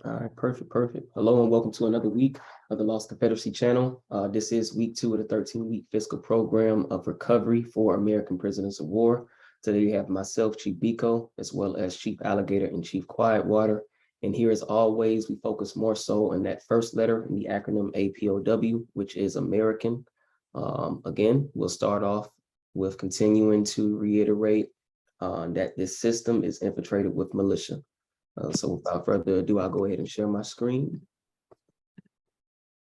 All right, perfect. Hello and welcome to another week of the Lost Confederacy channel. This is week 2 of the 13-week fiscal program of recovery for American prisoners of war. Today we have myself, Chief Biko, as well as Chief Alligator and Chief Quietwater. And here, as always, we focus more so on that first letter in the acronym APOW, which is American. Again, we'll start off with continuing to reiterate that this system is infiltrated with militia. So without further ado, I'll go ahead and share my screen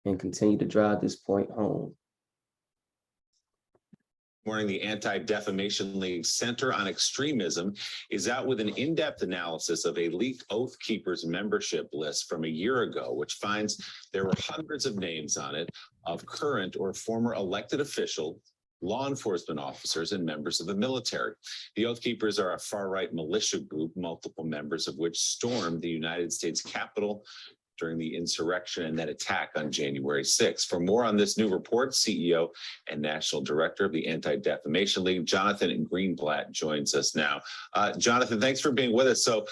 and continue to drive this point home. Morning, the Anti-Defamation League Center on Extremism is out with an in-depth analysis of a leaked Oath Keepers membership list from a year ago, which finds there were hundreds of names on it of current or former elected officials, law enforcement officers, and members of the military. The Oath Keepers are a far-right militia group, multiple members of which stormed the United States Capitol during the insurrection and that attack on January 6th. For more on this new report, CEO and National Director of the Anti-Defamation League, Jonathan Greenblatt, joins us now. Jonathan, thanks for being with us. So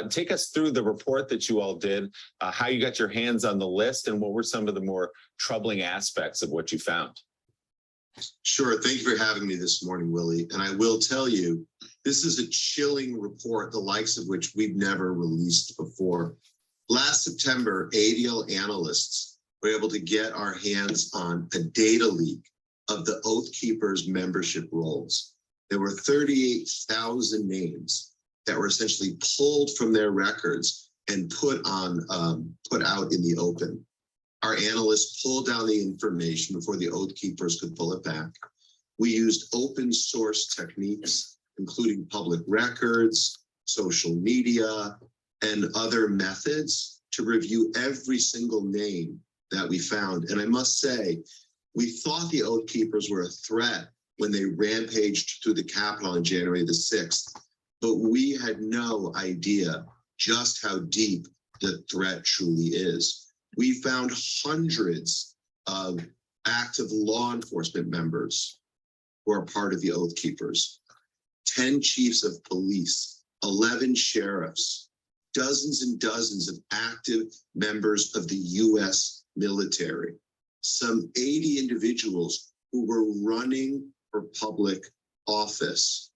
take us through the report that you all did, how you got your hands on the list, and what were some of the more troubling aspects of what you found? Sure. Thank you for having me this morning, Willie. And I will tell you, this is a chilling report, the likes of which we've never released before. Last September, ADL analysts were able to get our hands on a data leak of the Oath Keepers membership rolls. There were 38,000 names that were essentially pulled from their records and put out in the open. Our analysts pulled down the information before the Oath Keepers could pull it back. We used open source techniques, including public records, social media, and other methods to review every single name that we found. And I must say, we thought the Oath Keepers were a threat when they rampaged through the Capitol on January the 6th, but we had no idea just how deep the threat truly is. We found hundreds of active law enforcement members who are part of the Oath Keepers, 10 chiefs of police, 11 sheriffs, dozens and dozens of active members of the U.S. military, some 80 individuals who were running for public office.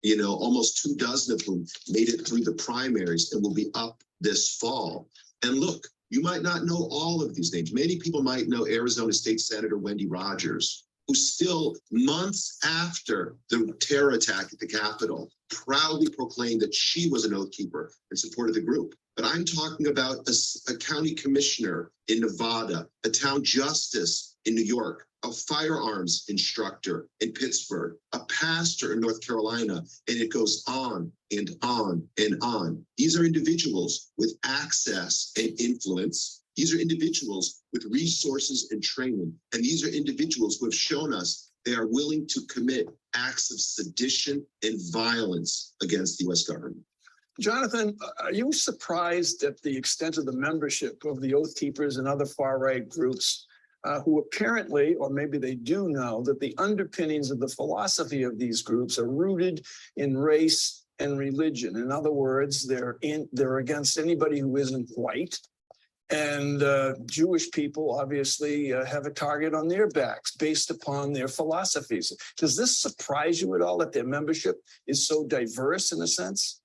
You know, almost 24 of whom made it through the primaries and will be up this fall. And look, you might not know all of these names. Many people might know Arizona State Senator Wendy Rogers, who still, months after the terror attack at the Capitol, proudly proclaimed that she was an Oath Keeper and supported the group. But I'm talking about a county commissioner in Nevada, a town justice in New York, a firearms instructor in Pittsburgh, a pastor in North Carolina, and it goes on and on and on. These are individuals with access and influence. These are individuals with resources and training. And these are individuals who have shown us they are willing to commit acts of sedition and violence against the U.S. government. Jonathan, are you surprised at the extent of the membership of the Oath Keepers and other far-right groups who apparently, or maybe they do know, that the underpinnings of the philosophy of these groups are rooted in race and religion? In other words, they're against anybody who isn't white. And Jewish people obviously have a target on their backs based upon their philosophies. Does this surprise you at all that their membership is so diverse in a sense?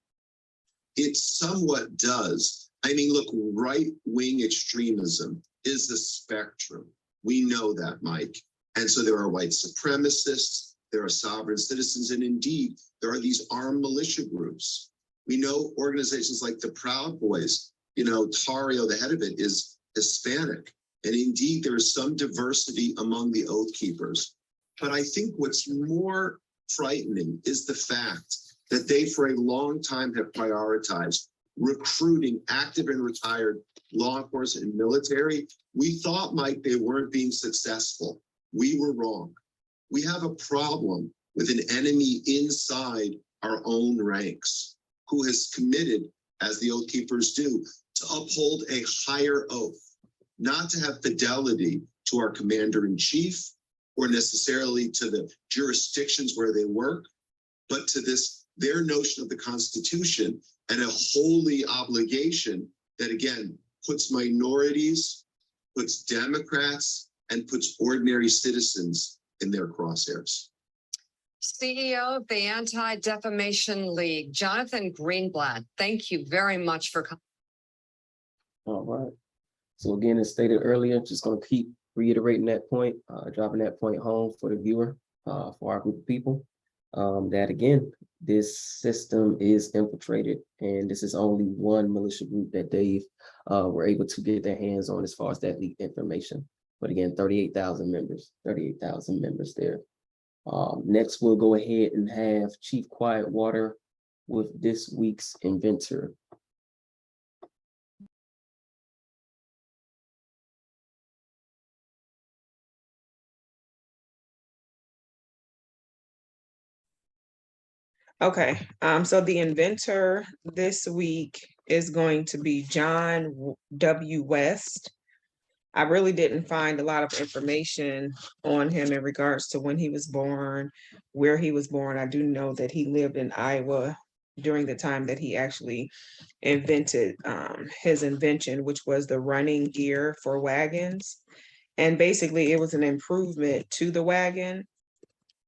It somewhat does. I mean, look, right-wing extremism is the spectrum. We know that, Mike. And so there are white supremacists, there are sovereign citizens, and indeed, there are these armed militia groups. We know organizations like the Proud Boys. You know, Tario, the head of it, is Hispanic. And indeed, there is some diversity among the Oath Keepers. But I think what's more frightening is the fact that they, for a long time, have prioritized recruiting active and retired law enforcement and military. We thought, Mike, they weren't being successful. We were wrong. We have a problem with an enemy inside our own ranks who has committed, as the Oath Keepers do, to uphold a higher oath, not to have fidelity to our commander-in-chief or necessarily to the jurisdictions where they work, but to their notion of the Constitution and a holy obligation that, again, puts minorities, puts Democrats, and puts ordinary citizens in their crosshairs. CEO of the Anti-Defamation League, Jonathan Greenblatt, thank you very much for coming. All right. So again, as stated earlier, just going to keep reiterating that point, driving that point home for the viewer, for our group of people, that again, this system is infiltrated, and this is only one militia group that they were able to get their hands on as far as that leaked information. But again, 38,000 members there. Next, we'll go ahead and have Chief Quietwater with this week's Inventor. Okay, so the inventor this week is going to be John W. West. I really didn't find a lot of information on him in regards to when he was born, where he was born. I do know that he lived in Iowa during the time that he actually invented his invention, which was the running gear for wagons. And basically it was an improvement to the wagon.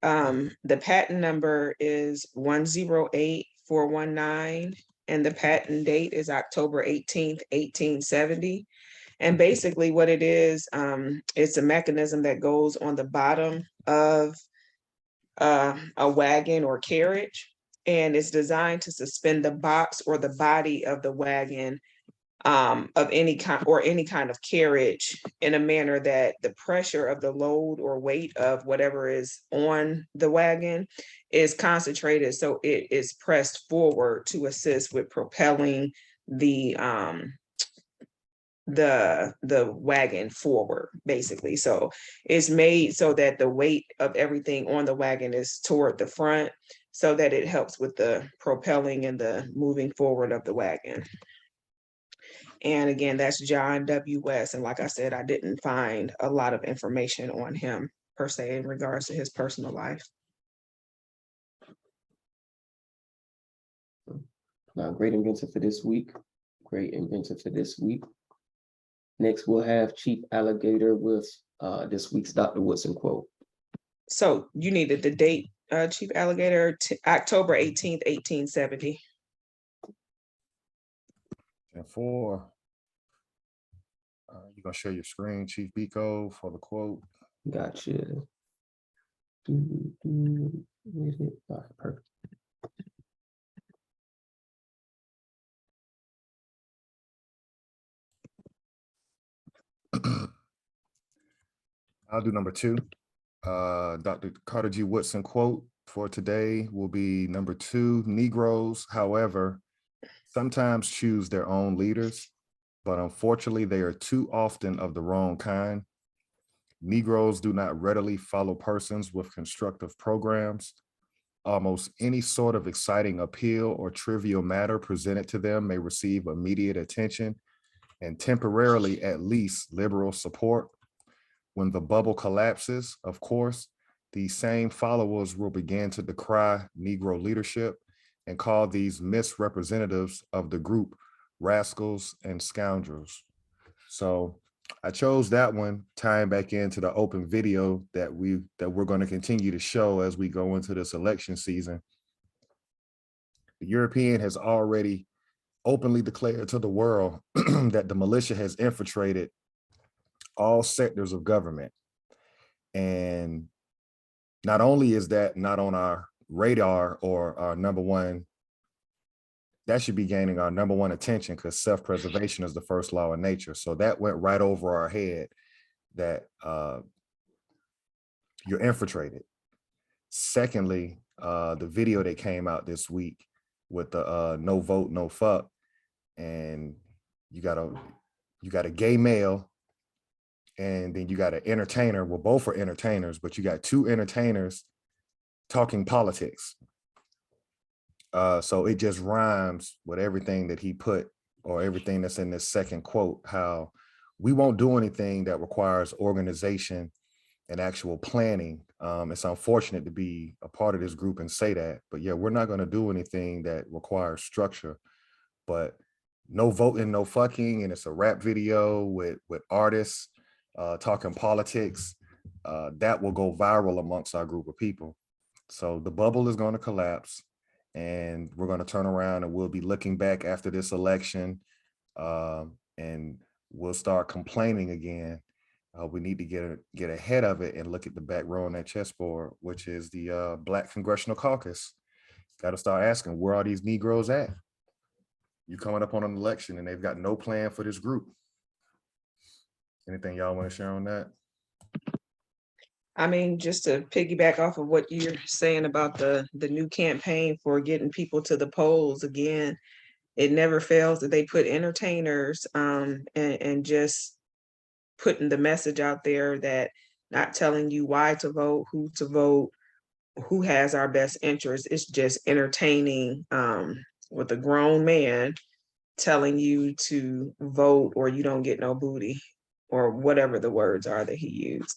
The patent number is 108419, and the patent date is October 18th, 1870. And basically what it is, it's a mechanism that goes on the bottom of a wagon or carriage, and it's designed to suspend the box or the body of the wagon of any kind or any kind of carriage in a manner that the pressure of the load or weight of whatever is on the wagon is concentrated, so it is pressed forward to assist with propelling the wagon forward, basically. So it's made so that the weight of everything on the wagon is toward the front, so that it helps with the propelling and the moving forward of the wagon. And again, that's John W. West. And like I said, I didn't find a lot of information on him per se in regards to his personal life. Great inventor for this week. Great inventor for this week. Next, we'll have Chief Alligator with this week's Dr. Woodson quote. So you needed the date, Chief Alligator, October 18th, 1870. And four, you're gonna share your screen, Chief Biko, for the quote. Gotcha. Where's it? All right, perfect. I'll do number two. Dr. Carter G. Woodson quote for today will be number two. Negroes, however, sometimes choose their own leaders, but unfortunately they are too often of the wrong kind. Negroes do not readily follow persons with constructive programs. Almost any sort of exciting appeal or trivial matter presented to them may receive immediate attention and temporarily at least liberal support. When the bubble collapses, of course, these same followers will begin to decry Negro leadership and call these misrepresentatives of the group rascals and scoundrels. So I chose that one, tying back into the open video that we're going to continue to show as we go into this election season. The European has already openly declared to the world that the militia has infiltrated all sectors of government. And not only is that not on our radar or our number one, that should be gaining our number one attention, because self-preservation is the first law of nature. So that went right over our head, that you're infiltrated. Secondly, the video that came out this week with the no vote, no fuck, and you got a gay male, and then you got an entertainer. Well, both are entertainers, but you got two entertainers talking politics. So it just rhymes with everything that he put, or everything that's in this second quote, how we won't do anything that requires organization and actual planning. It's unfortunate to be a part of this group and say that, but yeah, we're not going to do anything that requires structure. But no voting, no fucking, and it's a rap video with artists talking politics, that will go viral amongst our group of people. So the bubble is going to collapse, and we're going to turn around and we'll be looking back after this election, and we'll start complaining again. We need to get ahead of it and look at the back row on that chessboard, which is the Black Congressional Caucus. Got to start asking, where are these Negroes at? You coming up on an election and they've got no plan for this group. Anything y'all want to share on that? I mean, just to piggyback off of what you're saying about the new campaign for getting people to the polls, again, it never fails that they put entertainers and just putting the message out there that not telling you why to vote, who has our best interest. It's just entertaining with a grown man telling you to vote or you don't get no booty, or whatever the words are that he used.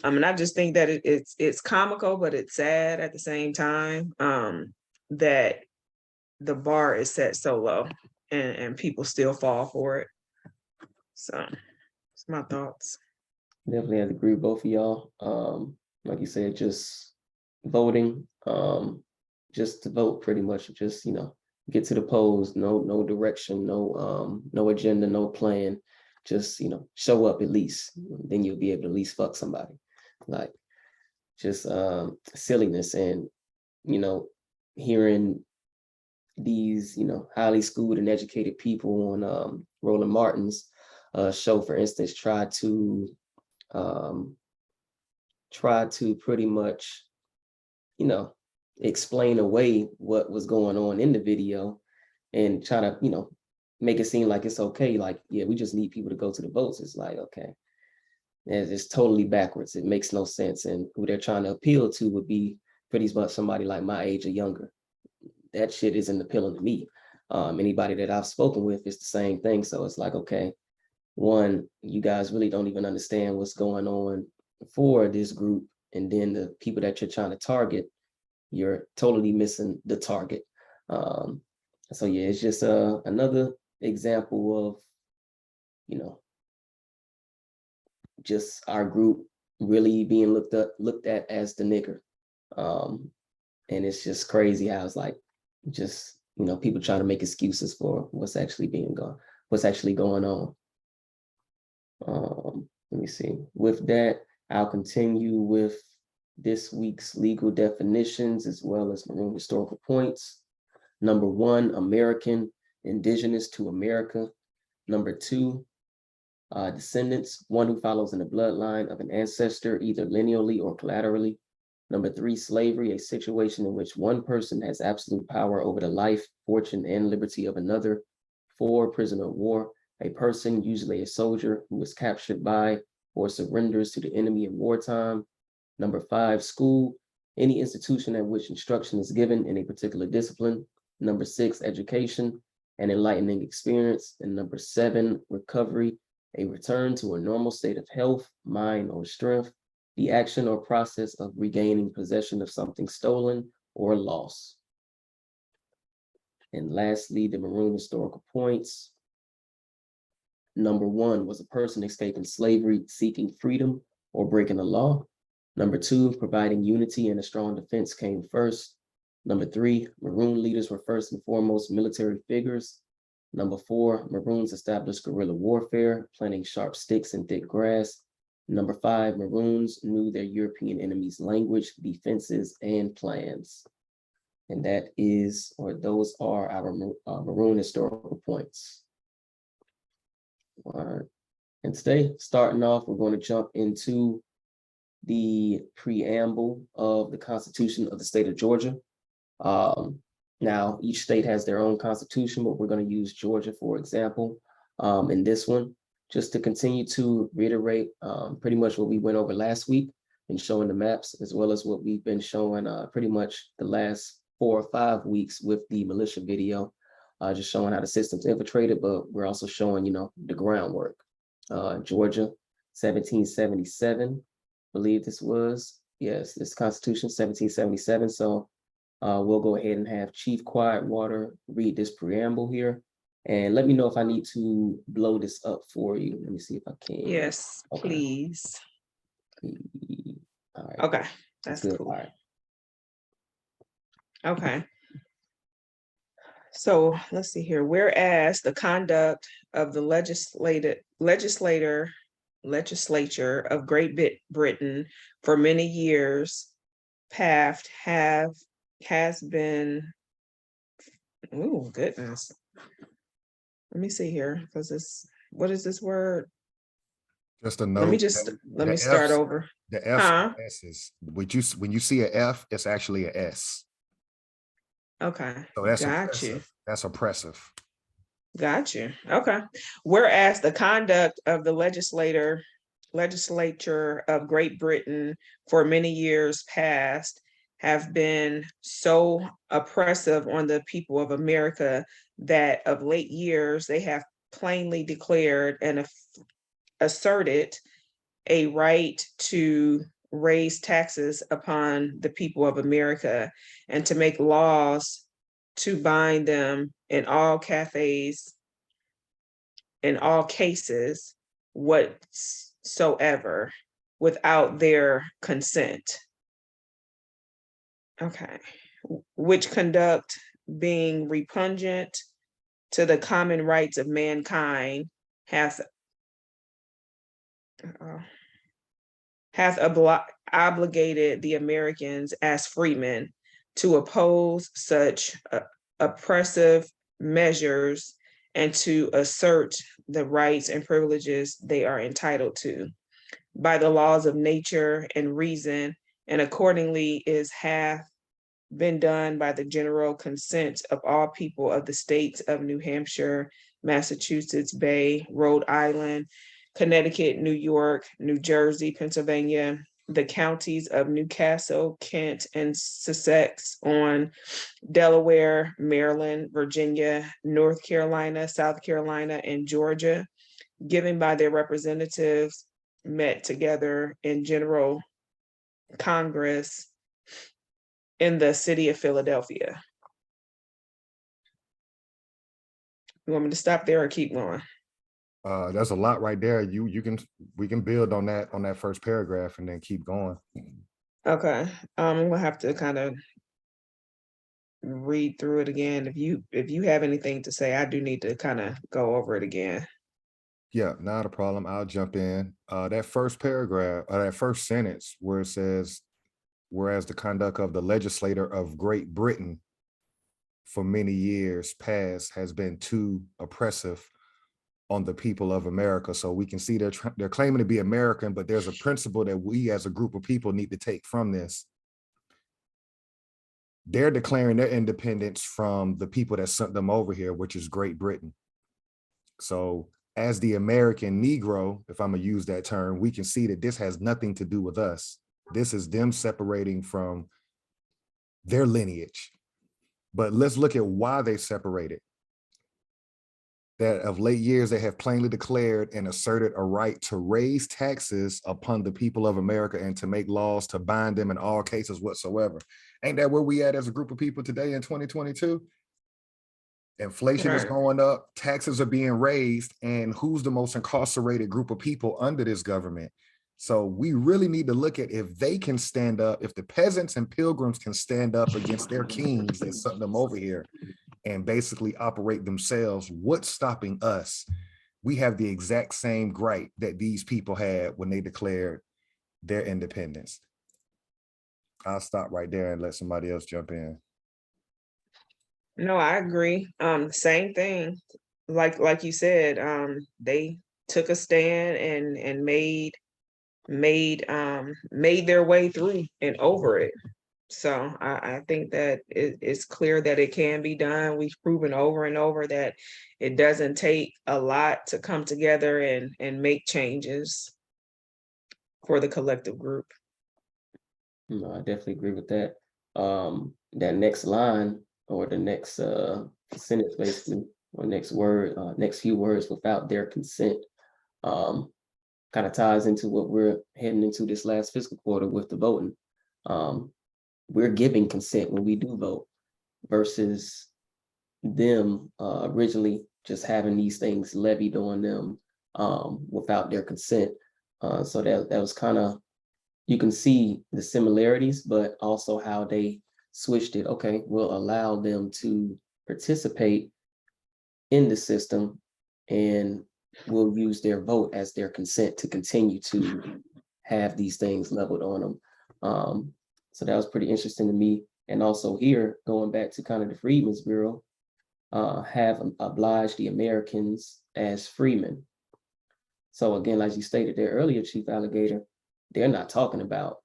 And I just think that it's comical, but it's sad at the same time, that the bar is set so low and people still fall for it. So it's my thoughts. Definitely have to agree with both of y'all. Like you said, just voting, just to vote pretty much, just, get to the polls, no direction, no agenda, no plan. Just, show up at least, then you'll be able to at least fuck somebody. Like, just silliness. And, hearing these, highly schooled and educated people on Roland Martin's show, for instance, try to pretty much, explain away what was going on in the video and try to, make it seem like it's okay. Like, yeah, we just need people to go to the votes. It's like, okay, it's totally backwards. It makes no sense. And who they're trying to appeal to would be pretty much somebody like my age or younger. That shit isn't appealing to me. Anybody that I've spoken with is the same thing. So it's like, okay, one, you guys really don't even understand what's going on for this group. And then the people that you're trying to target, you're totally missing the target. So yeah, it's just another example of, just our group really being looked at as the nigger. And it's just crazy how it's like, just, people trying to make excuses for what's actually going on. Let me see. With that, I'll continue with this week's legal definitions as well as Maroon historical points. Number 1, American, indigenous to America. Number 2, descendants, one who follows in the bloodline of an ancestor, either lineally or collaterally. Number 3, slavery, a situation in which one person has absolute power over the life, fortune, and liberty of another. 4, prisoner of war, a person, usually a soldier, who is captured by or surrenders to the enemy in wartime. Number 5, school, any institution at which instruction is given in a particular discipline. Number 6, education, an enlightening experience. And number 7, recovery, a return to a normal state of health, mind, or strength, the action or process of regaining possession of something stolen or lost. And lastly, the Maroon historical points. Number 1 was a person escaping slavery, seeking freedom, or breaking the law. Number 2, providing unity and a strong defense came first. Number 3, Maroon leaders were first and foremost military figures. Number 4, Maroons established guerrilla warfare, planting sharp sticks in thick grass. Number 5, Maroons knew their European enemies' language, defenses, and plans. And that is, or those are our Maroon historical points. All right. And today, starting off, we're going to jump into the preamble of the Constitution of the state of Georgia. Now, each state has their own constitution, but we're going to use Georgia, for example, in this one, just to continue to reiterate pretty much what we went over last week and showing the maps, as well as what we've been showing pretty much the last 4 or 5 weeks with the militia video, just showing how the system's infiltrated, but we're also showing, the groundwork. Georgia, 1777, I believe this was, yes, this Constitution, 1777. So we'll go ahead and have Chief Quietwater read this preamble here. And let me know if I need to blow this up for you. Let me see if I can. Yes, Okay. please. All right. Okay, that's good. cool. All right. Okay. So let's see here. Whereas the conduct of the legislature of Great Britain for many years past has been, oh goodness. Let me see here, because what is this word? Just a Let me note. let me start F's, over. The F's Huh? and S's. When you see a F, it's actually a S. Okay, So that's got you. oppressive. That's oppressive. Got you. Okay. Whereas the conduct of the legislature of Great Britain for many years past have been so oppressive on the people of America that of late years they have plainly declared and asserted a right to raise taxes upon the people of America and to make laws to bind them in all cafes, in all cases, whatsoever, without their consent. Okay, which conduct being repugnant to the common rights of mankind hath obligated the Americans as freemen to oppose such oppressive measures and to assert the rights and privileges they are entitled to by the laws of nature and reason, and accordingly hath been done by the general consent of all people of the states of New Hampshire, Massachusetts Bay, Rhode Island, Connecticut, New York, New Jersey, Pennsylvania, the counties of Newcastle, Kent, and Sussex, on Delaware, Maryland, Virginia, North Carolina, South Carolina, and Georgia, given by their representatives met together in General Congress in the city of Philadelphia. You want me to stop there or keep going? There's a lot right there. We can build on that first paragraph and then keep going. Okay, we'll have to kind of read through it again. If you have anything to say, I do need to kind of go over it again. Yeah, not a problem. I'll jump in. That first paragraph, that first sentence where it says, whereas the conduct of the legislator of Great Britain for many years past has been too oppressive on the people of America. So we can see they're claiming to be American, but there's a principle that we as a group of people need to take from this. They're declaring their independence from the people that sent them over here, which is Great Britain. So as the American Negro, if I'm gonna use that term, we can see that this has nothing to do with us. This is them separating from their lineage. But let's look at why they separated. That of late years, they have plainly declared and asserted a right to raise taxes upon the people of America and to make laws to bind them in all cases whatsoever. Ain't that where we at as a group of people today in 2022? Inflation is going up, taxes are being raised, and who's the most incarcerated group of people under this government? So we really need to look at if they can stand up, if the peasants and pilgrims can stand up against their kings that sent them over here and basically operate themselves, what's stopping us? We have the exact same gripe that these people had when they declared their independence. I'll stop right there and let somebody else jump in. No, I agree. Same thing. Like you said, they took a stand and made their way through and over it. So I think that it's clear that it can be done. We've proven over and over that it doesn't take a lot to come together and make changes for the collective group. No, I definitely agree with that. That next line or the next sentence, basically, or next word, next few words, without their consent, kind of ties into what we're heading into this last fiscal quarter with the voting. We're giving consent when we do vote versus them originally just having these things levied on them without their consent. So that was kind of, you can see the similarities, but also how they switched it. Okay, we'll allow them to participate in the system, and we'll use their vote as their consent to continue to have these things leveled on them. So that was pretty interesting to me. And also here, going back to kind of the Freedmen's Bureau, have obliged the Americans as freemen. So again, as you stated there earlier, Chief Alligator, they're not talking about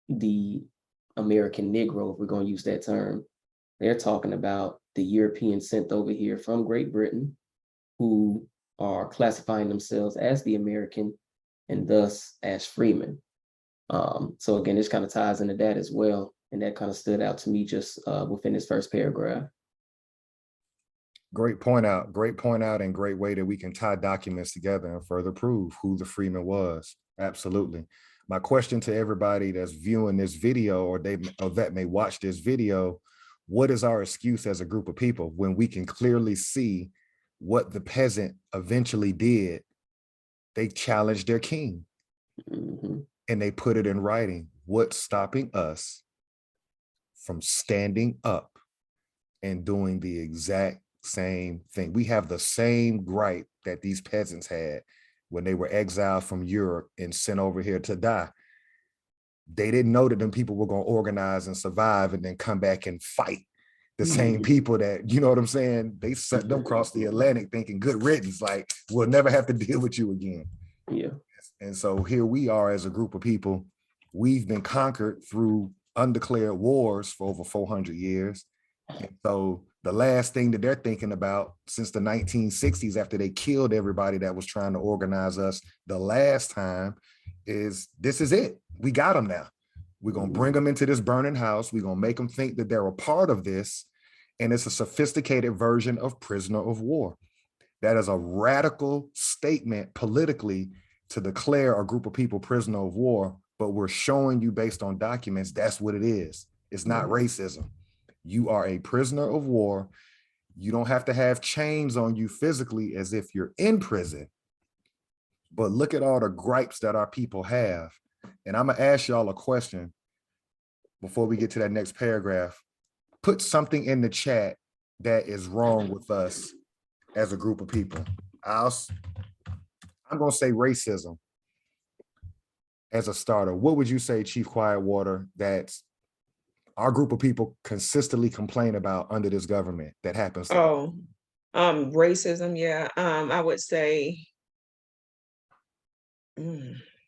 the American Negro, if we're going to use that term. They're talking about the Europeans sent over here from Great Britain, who are classifying themselves as the American and thus as freemen. So again, this kind of ties into that as well. And that kind of stood out to me just within this first paragraph. Great point out, and great way that we can tie documents together and further prove who the freeman was. Absolutely. My question to everybody that's viewing this video or that may watch this video, what is our excuse as a group of people when we can clearly see what the peasant eventually did? They challenged their king and they put it in writing. What's stopping us from standing up and doing the exact same thing? We have the same gripe that these peasants had when they were exiled from Europe and sent over here to die. They didn't know that them people were going to organize and survive and then come back and fight the same people that, you know what I'm saying? They sent them across the Atlantic thinking good riddance, like we'll never have to deal with you again. Yeah. And so here we are as a group of people. We've been conquered through undeclared wars for over 400 years. And so the last thing that they're thinking about since the 1960s, after they killed everybody that was trying to organize us the last time, is this is it. We got them now. We're going to bring them into this burning house. We're going to make them think that they're a part of this. And it's a sophisticated version of prisoner of war. That is a radical statement politically to declare a group of people prisoner of war, but we're showing you based on documents, that's what it is. It's not racism. You are a prisoner of war. You don't have to have chains on you physically as if you're in prison. But look at all the gripes that our people have. And I'm gonna ask y'all a question before we get to that next paragraph. Put something in the chat that is wrong with us as a group of people. I'm gonna say racism as a starter. What would you say, Chief Quietwater, that's our group of people consistently complain about under this government that happens? Racism. Yeah. I would say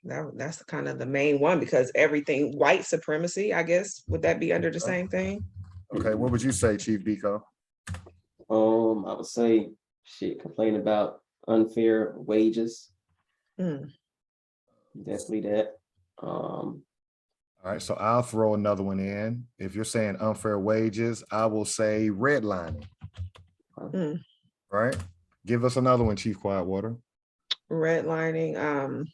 that's kind of the main one, because everything, white supremacy, I guess, would that be under the same thing? Okay, what would you say, Chief Biko? I would say complain about unfair wages. Definitely that. All right, so I'll throw another one in. If you're saying unfair wages, I will say redlining. Right? Give us another one, Chief Quietwater. Redlining.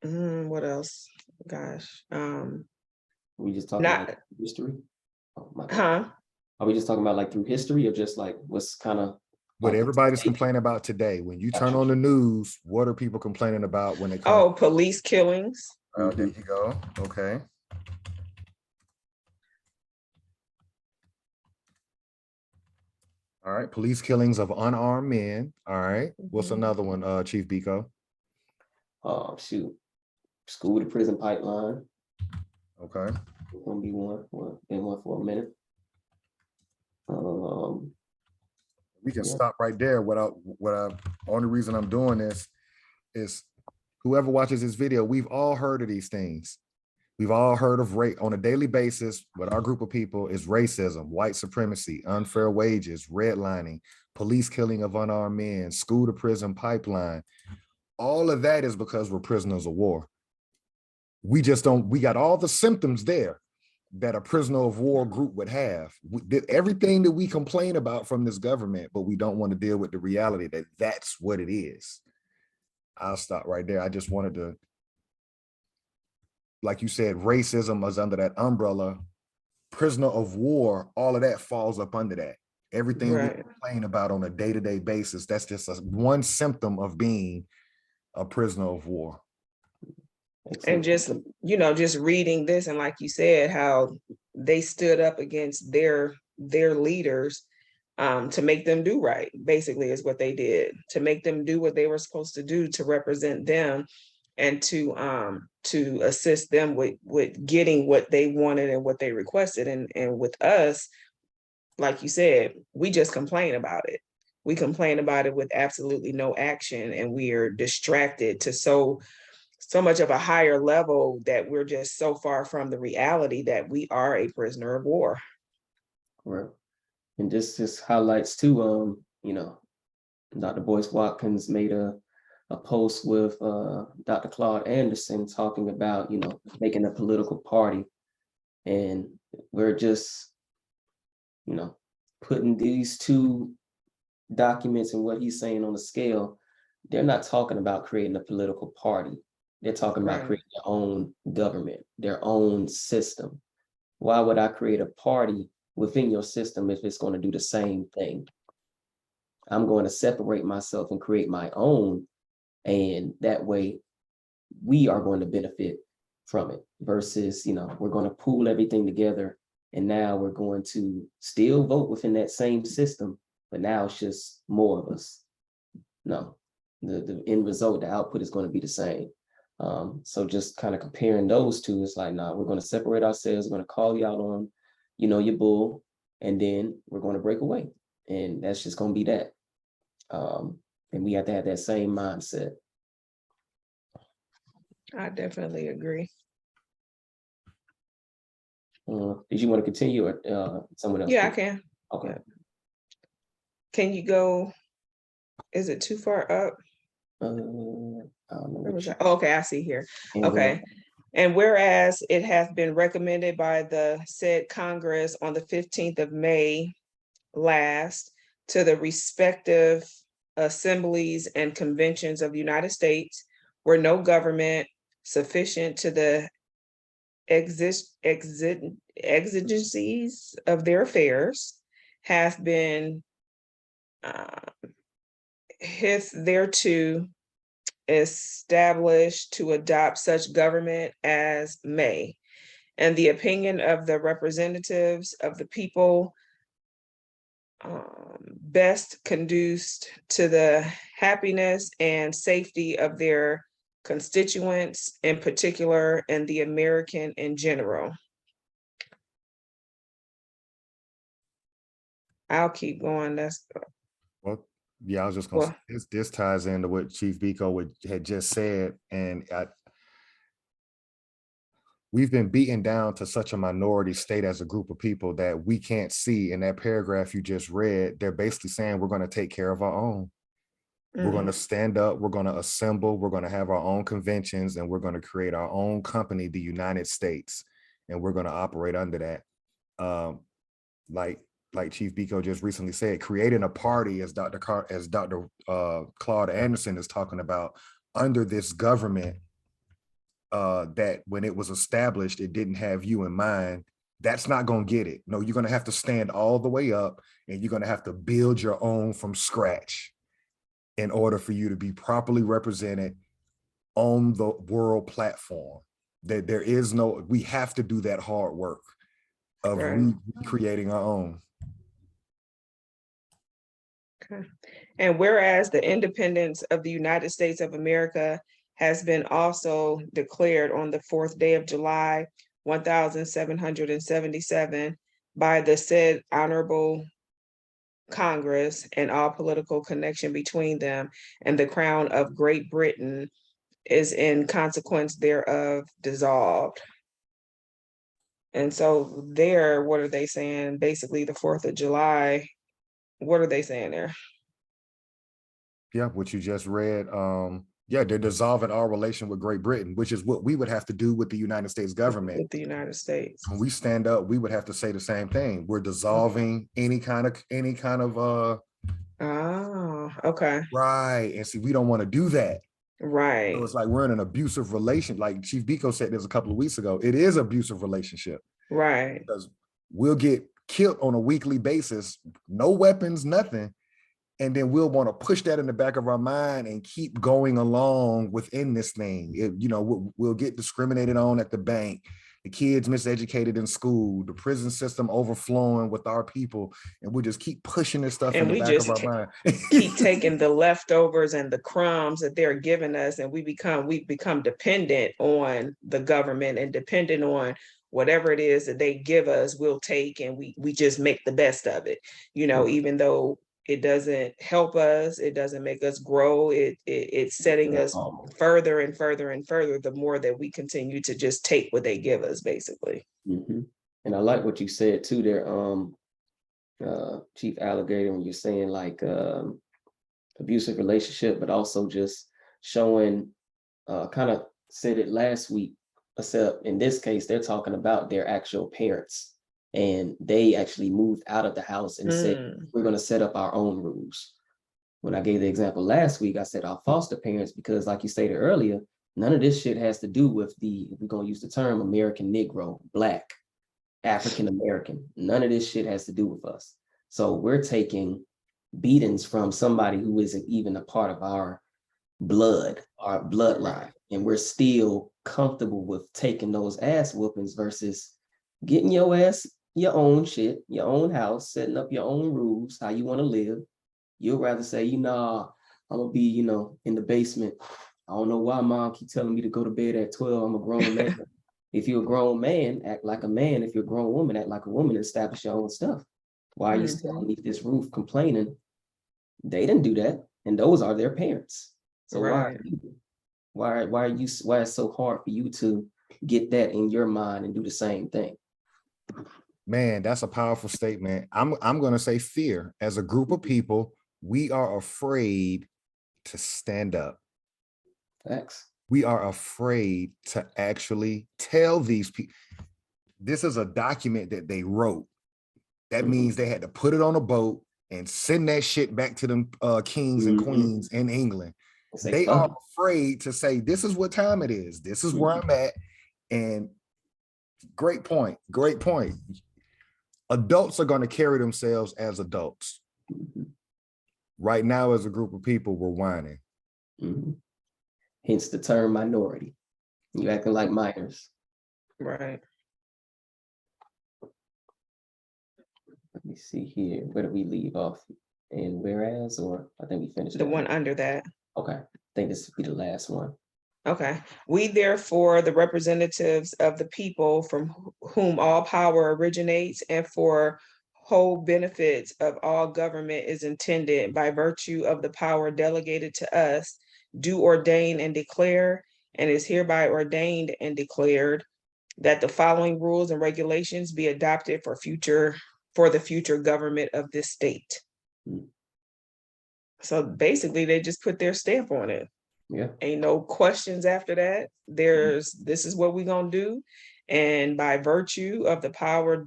What else? Gosh. We just talking about history? Oh, my God. Huh? Are we just talking about like through history, or just like what's kind of what everybody's complaining about today? When you turn on the news, what are people complaining about when they come? Oh, police killings. There you go. Okay. All right, police killings of unarmed men. All right. What's another one, Chief Biko? School to prison pipeline. Okay. It's gonna be one. Been one for a minute. We can stop right there. Only reason I'm doing this is whoever watches this video, we've all heard of these things. We've all heard of rape on a daily basis. What our group of people is racism, white supremacy, unfair wages, redlining, police killing of unarmed men, school to prison pipeline. All of that is because we're prisoners of war. We got all the symptoms there that a prisoner of war group would have. We did everything that we complain about from this government, but we don't want to deal with the reality that that's what it is. I'll stop right there. I just wanted to like you said, racism is under that umbrella. Prisoner of war, all of that falls up under that. Everything we Right. complain about on a day-to-day basis, that's just one symptom of being a prisoner of war. And just, you know, just reading this, and like you said, how they stood up against their leaders to make them do right, basically is what they did, to make them do what they were supposed to do to represent them and to assist them with getting what they wanted and what they requested. And with us, like you said, we just complain about it. We complain about it with absolutely no action, and we are distracted to so much of a higher level that we're just so far from the reality that we are a prisoner of war. Right. And this just highlights too, you know, Dr. Boyce Watkins made a post with Dr. Claude Anderson talking about, you know, making a political party. And we're just, you know, putting these two documents and what he's saying on the scale. They're not talking about creating a political party. They're talking about Right. creating their own government, their own system. Why would I create a party within your system if it's going to do the same thing? I'm going to separate myself and create my own, and that way we are going to benefit from it versus, you know, we're going to pool everything together and now we're going to still vote within that same system, but now it's just more of us. No, the end result, the output is going to be the same. So just kind of comparing those two, it's like, nah, we're going to separate ourselves, we're going to call you out on, you know, your bull, and then we're going to break away. And that's just going to be that. And we have to have that same mindset. I definitely agree. Did you want to continue or someone else? Yeah, I can. Okay. Can you go? Is it too far up? I don't know. Oh, okay, I see here. And Okay. And whereas it has been recommended by the said Congress on the 15th of May last to the respective assemblies and conventions of the United States, where no government sufficient to the exigencies of their affairs have been hitherto established to adopt such government as may, and the opinion of the representatives of the people best conduced to the happiness and safety of their constituents in particular and the American in general. I'll keep going. That's Well, yeah, I was just gonna say, this ties into what Chief Biko had just said, and we've been beaten down to such a minority state as a group of people that we can't see. In that paragraph you just read, they're basically saying we're going to take care of our own. We're going to stand up, we're going to assemble, we're going to have our own conventions, and we're going to create our own company, the United States, and we're going to operate under that. Like Chief Biko just recently said, creating a party, as Dr. Claude Anderson is talking about, under this government that when it was established, it didn't have you in mind. That's not going to get it. No, you're going to have to stand all the way up, and you're going to have to build your own from scratch in order for you to be properly represented on the world platform. That there is no, we have to do that hard work of recreating our own. Okay. And whereas the independence of the United States of America has been also declared on the 4th day of July, 1777 by the said Honorable Congress, and all political connection between them and the Crown of Great Britain is in consequence thereof dissolved. And so there, what are they saying? Basically the 4th of July, what are they saying there? Yeah, what you just read. Yeah, they're dissolving our relation with Great Britain, which is what we would have to do with the United States government. With the United States. When we stand up, we would have to say the same thing. We're dissolving any kind of Oh, okay. Right. And see, we don't want to do that. Right. So it's like we're in an abusive relation. Like Chief Biko said this a couple of weeks ago. It is an abusive relationship Right. because we'll get killed on a weekly basis, no weapons, nothing. And then we'll want to push that in the back of our mind and keep going along within this thing. We'll get discriminated on at the bank, the kids miseducated in school, the prison system overflowing with our people, and we'll just keep pushing this stuff And in the we back just of our mind. keep taking the leftovers and the crumbs that they're giving us, and we become dependent on the government and dependent on whatever it is that they give us, we'll take, and we just make the best of it, even though it doesn't help us, it doesn't make us grow, it's setting us further and further and further the more that we continue to just take what they give us, basically. And I like what you said too there, Chief Alligator, when you're saying like abusive relationship, but also just showing, kind of said it last week, except in this case, they're talking about their actual parents. And they actually moved out of the house and said, we're going to set up our own rules. When I gave the example last week, I said our foster parents, because like you stated earlier, none of this shit has to do with we're going to use the term American Negro, Black, African American. None of this shit has to do with us. So we're taking beatings from somebody who isn't even a part of our blood, our bloodline. And we're still comfortable with taking those ass whoopings versus getting your ass your own shit, your own house, setting up your own rules, how you want to live. You'll rather say, I'm gonna be, in the basement. I don't know why mom keep telling me to go to bed at 12. I'm a grown man. If you're a grown man, act like a man. If you're a grown woman, act like a woman and establish your own stuff. Why are you still underneath this roof complaining? They didn't do that. And those are their parents. So why it's so hard for you to get that in your mind and do the same thing? Man, that's a powerful statement. I'm going to say fear. As a group of people, we are afraid to stand up. Facts. We are afraid to actually tell these people. This is a document that they wrote. That means they had to put it on a boat and send that shit back to them kings and queens in England. They are afraid to say, this is what time it is. This is where I'm at. And great point. Great point. Adults are going to carry themselves as adults. Right now, as a group of people, we're whining. Hence the term minority. You acting like minors. Right. Let me see here. Where do we leave off? And whereas, or I think we finished the one under that. Okay. I think this will be the last one. Okay. We therefore, the representatives of the people from whom all power originates and for whole benefits of all government is intended by virtue of the power delegated to us, do ordain and declare, and is hereby ordained and declared that the following rules and regulations be adopted for the future government of this state. So basically they just put their stamp on it. Yeah. Ain't no questions after that. This is what we're gonna do. And by virtue of the power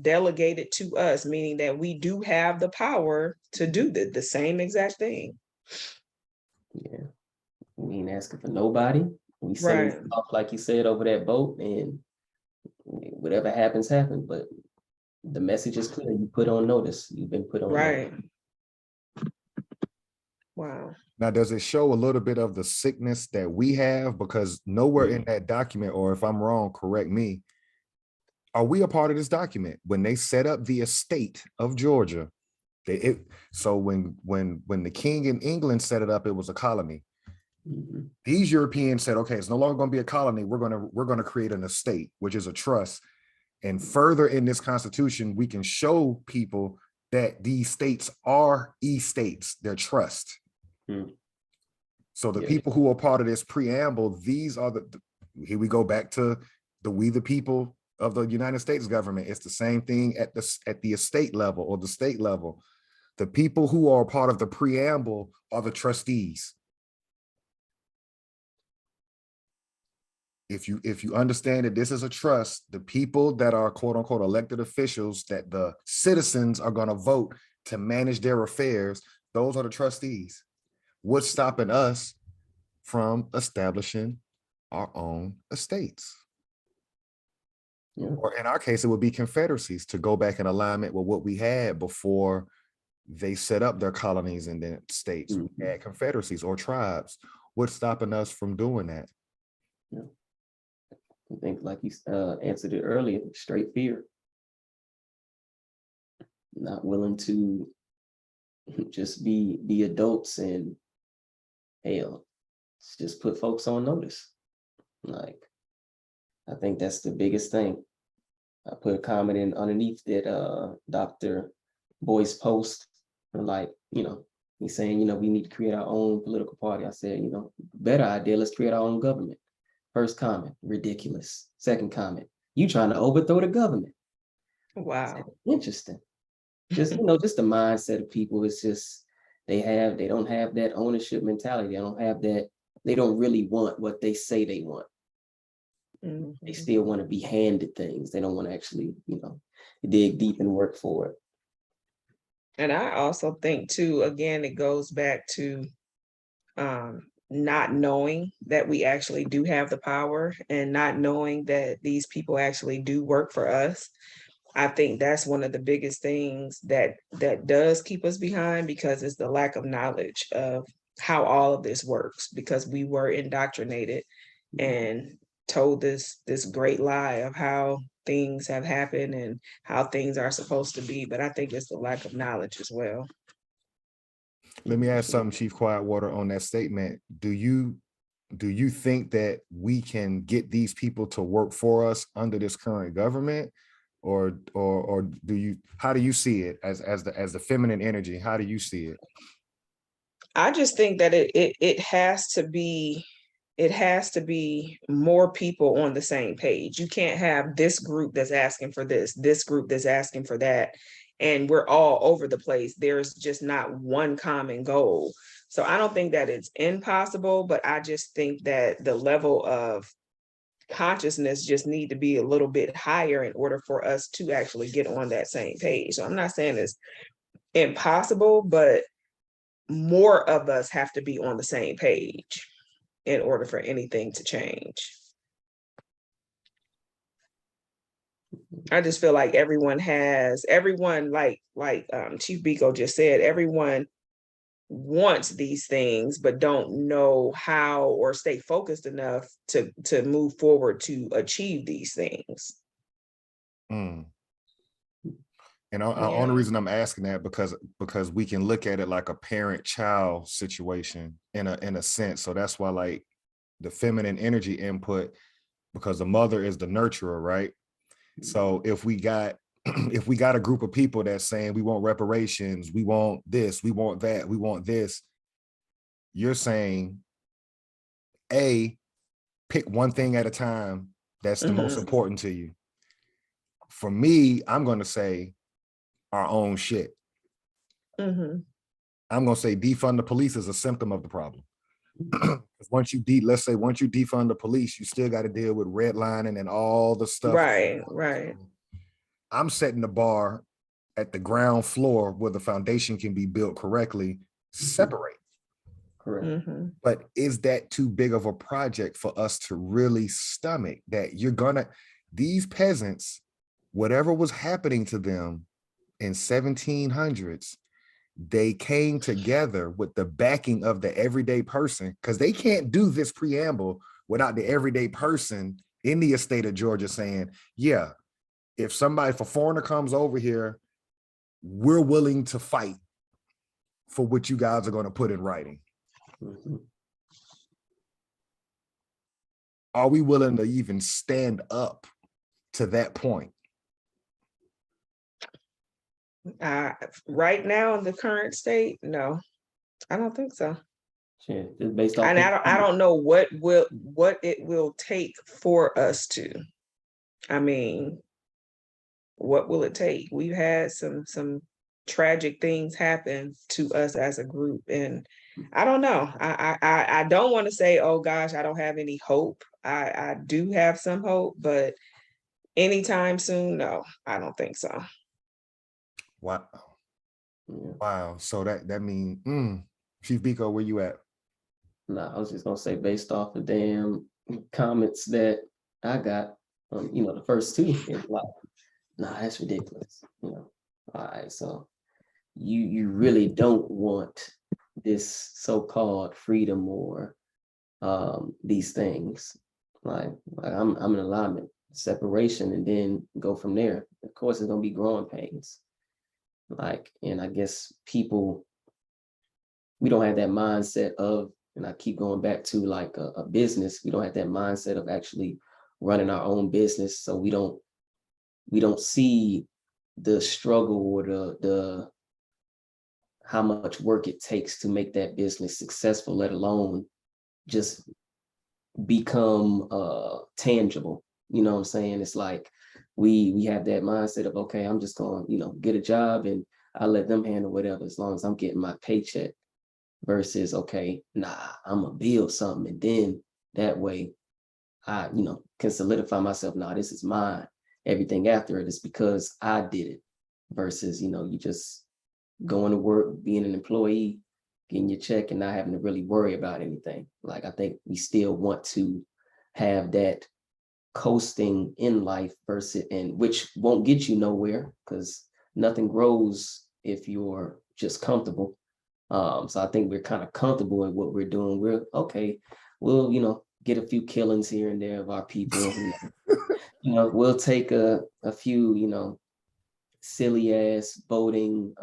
delegated to us, meaning that we do have the power to do the same exact thing. Yeah. We ain't asking for nobody. We send off, like you said, over that boat, and whatever happens, happens. But the message is clear. You put on notice. You've been put on notice. Wow. Now, does it show a little bit of the sickness that we have? Because nowhere in that document, or if I'm wrong, correct me, are we a part of this document? When they set up the estate of Georgia, so when the king in England set it up, it was a colony. These Europeans said, okay, it's no longer going to be a colony. We're going to create an estate, which is a trust. And further in this constitution, we can show people that these states are estates, they're trust. So the people who are part of this preamble, these are here we go back to we the people of the United States government. It's the same thing at the estate level or the state level. The people who are part of the preamble are the trustees. If you understand that this is a trust, the people that are quote unquote elected officials that the citizens are going to vote to manage their affairs, those are the trustees. What's stopping us from establishing our own estates. Yeah. Or in our case, it would be confederacies to go back in alignment with what we had before they set up their colonies and then states. We Mhm. had confederacies or tribes. What's stopping us from doing that? I think, like you answered it earlier, straight fear. Not willing to just be adults and hell, just put folks on notice. Like, I think that's the biggest thing. I put a comment in underneath that Dr. Boy's post, and like, he's saying, we need to create our own political party. I said, better idea, let's create our own government. First comment, ridiculous. Second comment, you trying to overthrow the government. Wow. Interesting. Just, just the mindset of people. It's just, they don't have that ownership mentality. They don't have that, they don't really want what they say they want. Mhm. They still want to be handed things. They don't want to actually, dig deep and work for it. And I also think too, again, it goes back to not knowing that we actually do have the power and not knowing that these people actually do work for us. I think that's one of the biggest things that does keep us behind, because it's the lack of knowledge of how all of this works, because we were indoctrinated and told this great lie of how things have happened and how things are supposed to be. But I think it's the lack of knowledge as well. Let me ask something, Chief Quietwater, on that statement. Do you think that we can get these people to work for us under this current government? Or how do you see it as the feminine energy? How do you see it? I just think that it has to be more people on the same page. You can't have this group that's asking for this group that's asking for that, and we're all over the place. There's just not one common goal. So I don't think that it's impossible, but I just think that the level of consciousness just need to be a little bit higher in order for us to actually get on that same page. So I'm not saying it's impossible, but more of us have to be on the same page in order for anything to change. I just feel like everyone like Chief Biko just said, everyone wants these things, but don't know how or stay focused enough to move forward to achieve these things. Mm. And the only reason I'm asking that because we can look at it like a parent-child situation in a sense. So that's why, like, the feminine energy input, because the mother is the nurturer, right? So if we got a group of people that's saying we want reparations, we want this, we want that, we want this, you're saying, pick one thing at a time that's the most important to you. For me, I'm going to say our own shit. I'm going to say defund the police is a symptom of the problem. Once you defund the police, you still got to deal with redlining and all the stuff. Right. I'm setting the bar at the ground floor where the foundation can be built correctly, separate. Correct. But is that too big of a project for us to really stomach? That these peasants, whatever was happening to them in 1700s, they came together with the backing of the everyday person, because they can't do this preamble without the everyday person in the estate of Georgia saying, yeah, if a foreigner comes over here, we're willing to fight for what you guys are going to put in writing. Are we willing to even stand up to that point? Right now in the current state, no, I don't think so. Yeah, just based off. And I don't know what it will take for us to. I mean, what will it take? We've had some tragic things happen to us as a group, and I don't know. I don't want to say, oh gosh, I don't have any hope. I do have some hope, but anytime soon, no, I don't think so. Wow. Yeah. Wow. So that means, Chief Biko, where you at? Nah, I was just gonna say based off the damn comments that I got, the first two, it's like, nah, that's ridiculous. All right, so you really don't want this so-called freedom or these things. Like I'm in alignment, separation, and then go from there. Of course, it's gonna be growing pains. And I guess people, we don't have that mindset of, and I keep going back to like a business, we don't have that mindset of actually running our own business. So we don't see the struggle or the how much work it takes to make that business successful, let alone just become tangible. You know what I'm saying? It's like we have that mindset of, okay, I'm just going, get a job and I let them handle whatever as long as I'm getting my paycheck, versus, okay, nah, I'm gonna build something, and then that way I, can solidify myself. Nah, this is mine. Everything after it is because I did it, versus, you just going to work, being an employee, getting your check and not having to really worry about anything. Like, I think we still want to have that coasting in life versus, and which won't get you nowhere because nothing grows if you're just comfortable. So I think we're kind of comfortable in what we're doing. We're okay. We'll, get a few killings here and there of our people. We'll take a few, silly ass voting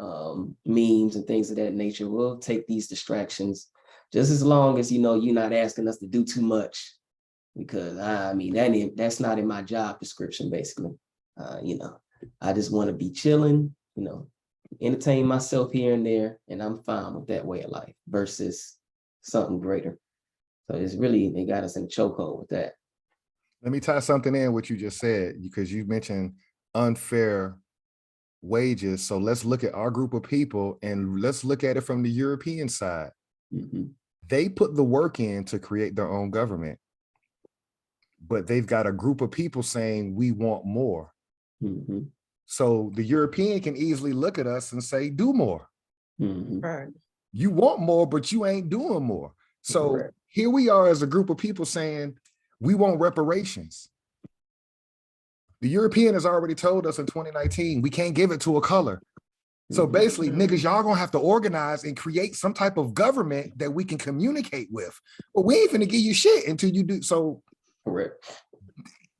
memes and things of that nature. We'll take these distractions just as long as, you're not asking us to do too much, because I mean, that's not in my job description, basically. I just want to be chilling, entertain myself here and there, and I'm fine with that way of life versus something greater. So it's really, they got us in a chokehold with that. Let me tie something in what you just said, because you mentioned unfair wages. So let's look at our group of people and let's look at it from the European side. Mhm. They put the work in to create their own government, but they've got a group of people saying we want more. Mhm. So the European can easily look at us and say, do more. Mhm. Right. You want more, but you ain't doing more. So Correct. here we are as a group of people saying we want reparations. The European has already told us in 2019, we can't give it to a color. So Mhm. basically, niggas, y'all gonna have to organize and create some type of government that we can communicate with. But we ain't finna give you shit until you do. So Correct.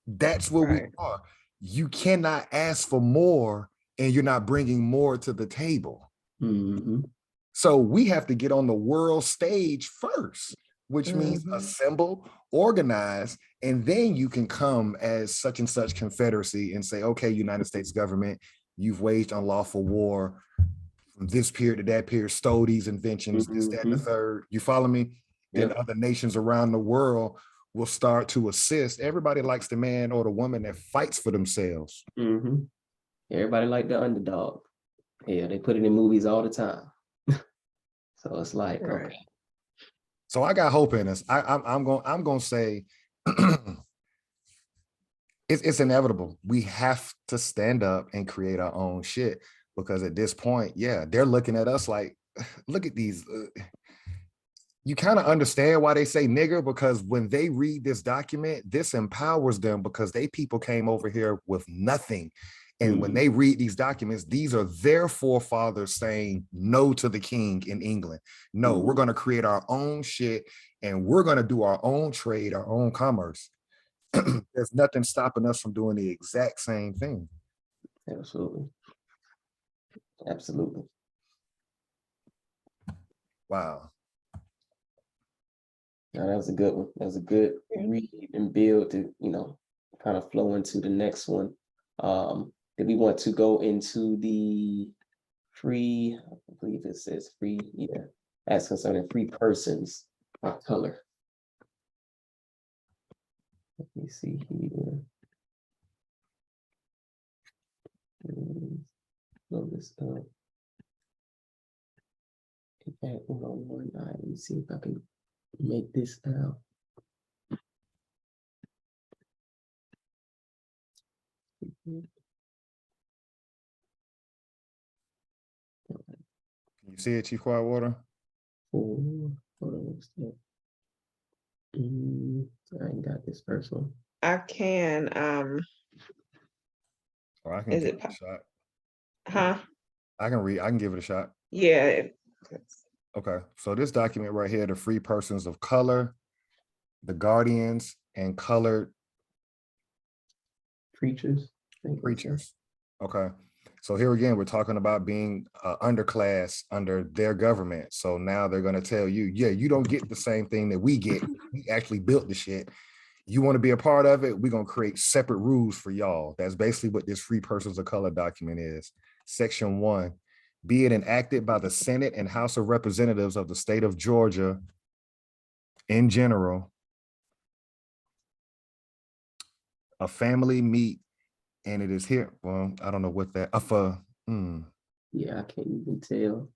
that's where we Right. are. You cannot ask for more and you're not bringing more to the table. Mhm. So we have to get on the world stage first, which means Mhm. assemble, organize, and then you can come as such and such confederacy and say, okay, United States government, you've waged unlawful war from this period to that period, stole these inventions, this, that, and the Mhm. third. You follow me? Then Yep. other nations around the world will start to assist. Everybody likes the man or the woman that fights for themselves. Mhm. Everybody like the underdog. Yeah, they put it in movies all the time. So it's like, Right. okay. So I got hope in us. I'm going to say it's inevitable. We have to stand up and create our own shit, because at this point, yeah, they're looking at us like, look at these. You kind of understand why they say nigger, because when they read this document, this empowers them because they people came over here with nothing. And when they read these documents, these are their forefathers saying no to the king in England. No, we're going to create our own shit and we're going to do our own trade, our own commerce. There's nothing stopping us from doing the exact same thing. Absolutely. Absolutely. Wow. Now, that was a good one. That was a good read and build to, kind of flow into the next one. Did we want to go into the free, I believe it says free, yeah, as concerning free persons of color. Let me see here. Load this up. Okay, hold on one eye. Let me see if I can make this out. Can you see it, Chief Quietwater? Hold on, what's that? I ain't got this first one. I can, Or I can is give it, it a shot. huh? I can give it a shot. Yeah. Okay, so this document right here, the free persons of color, the guardians, and colored Preachers. I think that's it. preachers. Okay, so here again, we're talking about being underclass under their government. So now they're going to tell you, yeah, you don't get the same thing that we get. We actually built the shit. You want to be a part of it? We're going to create separate rules for y'all. That's basically what this free persons of color document is. Section 1, be it enacted by the Senate and House of Representatives of the state of Georgia in general, a family meet, and it is here. Well, I don't know what that, Yeah, I can't even tell.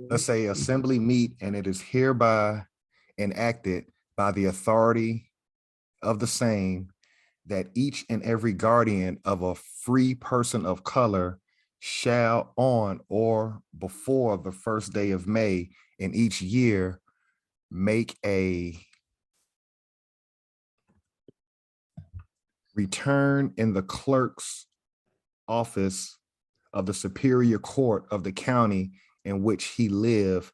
let's say assembly meet, and it is hereby enacted by the authority of the same that each and every guardian of a free person of color shall on or before the first day of May in each year make a return in the clerk's office of the Superior Court of the county in which he live,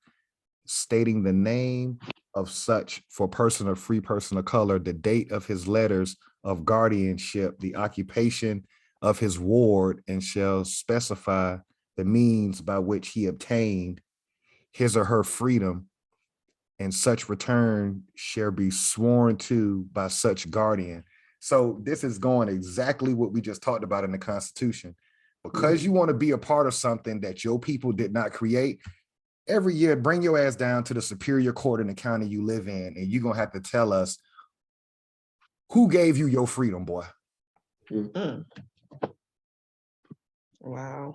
stating the name of such for person or free person of color, the date of his letters of guardianship, the occupation of his ward, and shall specify the means by which he obtained his or her freedom, and such return shall be sworn to by such guardian. So this is going exactly what we just talked about in the Constitution. Because you want to be a part of something that your people did not create, every year, bring your ass down to the Superior Court in the county you live in, and you're going to have to tell us who gave you your freedom, boy. Wow.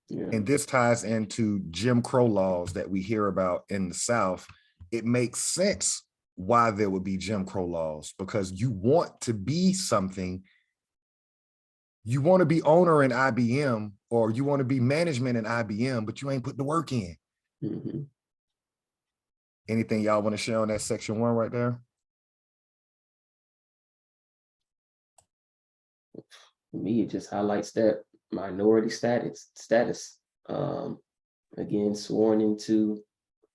Yeah. And this ties into Jim Crow laws that we hear about in the South. It makes sense why there would be Jim Crow laws, because you want to be something. You want to be owner in IBM, or you want to be management in IBM, but you ain't put the work in. Mhm. Anything y'all want to share on that section 1 right there? For me, it just highlights that minority status. Again, sworn into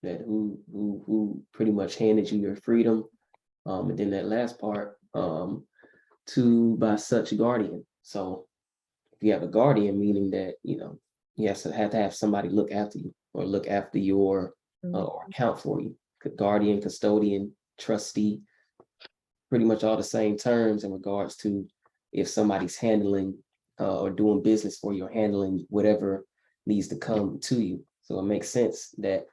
that who pretty much handed you your freedom. And then that last part, to by such guardian. So if you have a guardian, meaning that, you have to have somebody look after you or look after your or account for you. Guardian, custodian, trustee, pretty much all the same terms in regards to if somebody's handling or doing business for you or handling whatever needs to come to you. So it makes sense that,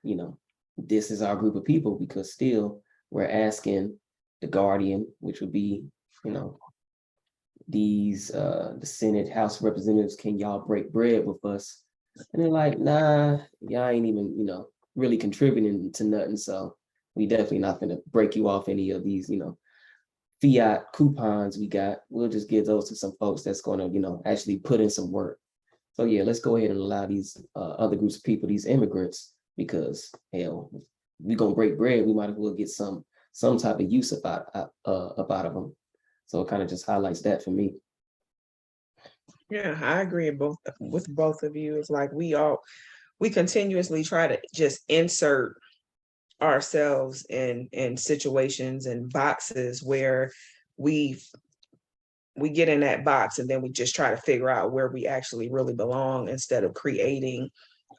this is our group of people, because still we're asking the guardian, which would be, these the Senate, House of Representatives, can y'all break bread with us? And they're like, nah, y'all ain't even, really contributing to nothing. So we definitely not gonna break you off any of these, fiat coupons we got. We'll just give those to some folks that's gonna, actually put in some work. So yeah, let's go ahead and allow these other groups of people, these immigrants, because hell, if we gonna break bread, we might as well get some type of use about of them. So it kind of just highlights that for me. Yeah, I agree with both of you. It's like we continuously try to just insert ourselves in situations and boxes where we get in that box, and then we just try to figure out where we actually really belong, instead of creating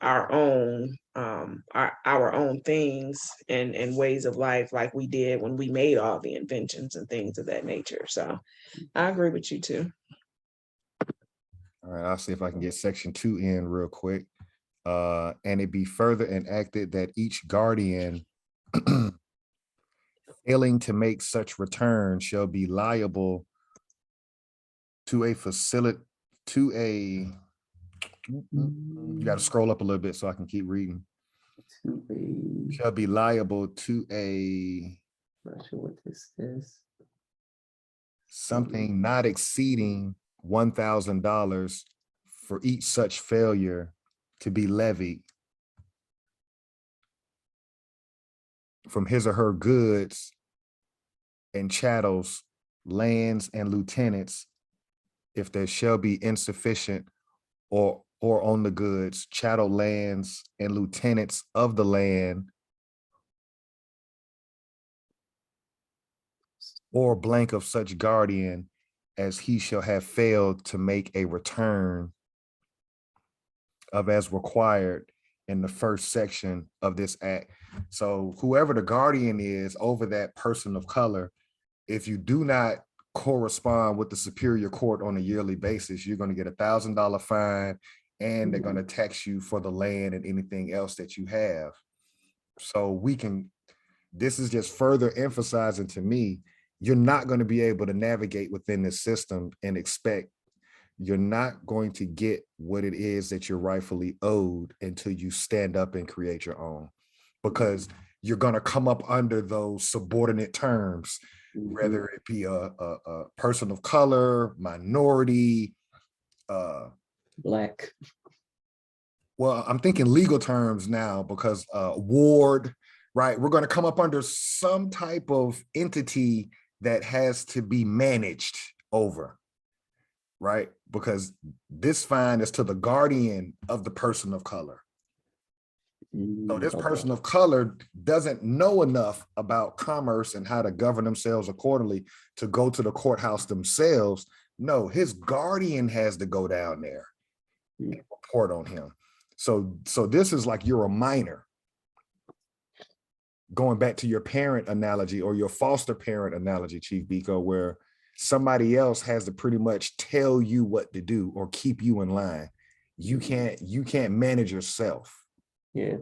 our own our own things and ways of life, like we did when we made all the inventions and things of that nature. So I agree with you too. All right, I'll see if I can get section 2 in real quick. And it be further enacted that each guardian failing to make such return shall be liable to a facility, you got to scroll up a little bit so I can keep reading. Shall be liable to Not sure what this is. something not exceeding $1,000 for each such failure to be levied from his or her goods and chattels, lands and lieutenants, if there shall be insufficient or on the goods, chattel lands and lieutenants of the land, or blank of such guardian as he shall have failed to make a return of as required in the first section of this act. So whoever the guardian is over that person of color, if you do not correspond with the Superior Court on a yearly basis, you're going to get $1,000 fine, and they're going to tax you for the land and anything else that you have. So this is just further emphasizing to me, you're not going to be able to navigate within this system and expect, you're not going to get what it is that you're rightfully owed until you stand up and create your own, because you're going to come up under those subordinate terms, whether it be a person of color, minority, Black. well, I'm thinking legal terms now, because ward, right? We're going to come up under some type of entity that has to be managed over, right? Because this fine is to the guardian of the person of color. So this person of color doesn't know enough about commerce and how to govern themselves accordingly to go to the courthouse themselves. No, his guardian has to go down there and report on him. So this is like you're a minor. Going back to your parent analogy or your foster parent analogy, Chief Biko, where somebody else has to pretty much tell you what to do or keep you in line. You can't manage yourself. Yeah,